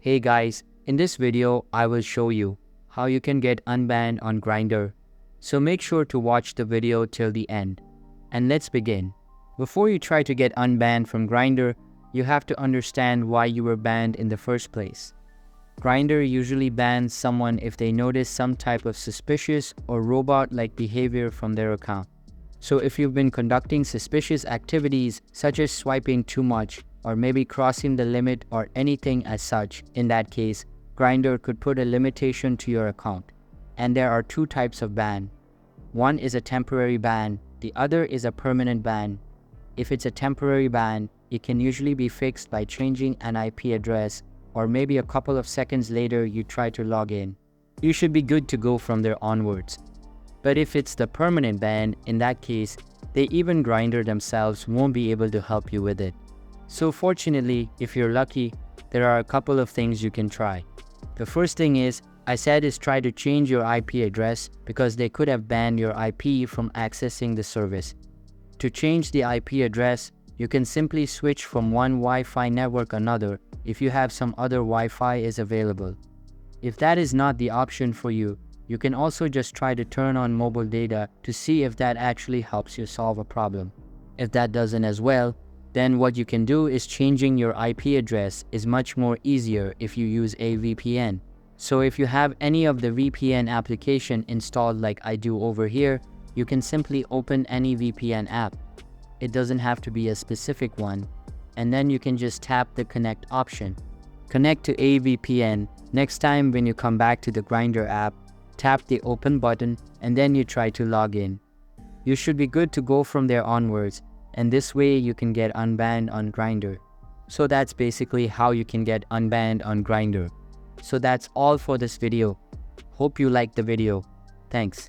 Hey guys, in this video I will show you how you can get unbanned on Grindr. So make sure to watch the video till the end. And let's begin. Before you try to get unbanned from Grindr, you have to understand why you were banned in the first place. Grindr usually bans someone if they notice some type of suspicious or robot-like behavior from their account. So if you've been conducting suspicious activities such as swiping too much, or maybe crossing the limit or anything as such, in that case, Grindr could put a limitation to your account. And there are two types of ban. One is a temporary ban, the other is a permanent ban. If it's a temporary ban, it can usually be fixed by changing an IP address, or maybe a couple of seconds later you try to log in. You should be good to go from there onwards. But if it's the permanent ban, in that case, even Grindr themselves won't be able to help you with it. So fortunately, if you're lucky, there are a couple of things you can try. The first thing is try to change your IP address because they could have banned your IP from accessing the service. To change the IP address, you can simply switch from one Wi-Fi network another if you have some other Wi-Fi is available. If that is not the option for you, you can also just try to turn on mobile data to see if that actually helps you solve a problem. If that doesn't as well, then what you can do is changing your IP address is much more easier if you use a VPN. So if you have any of the VPN application installed like I do over here, you can simply open any VPN app. It doesn't have to be a specific one. And then you can just tap the connect option. Connect to a VPN. Next time when you come back to the Grindr app, tap the open button and then you try to log in. You should be good to go from there onwards. And this way you can get unbanned on Grindr. So that's basically how you can get unbanned on Grindr. So that's all for this video. Hope you liked the video. Thanks.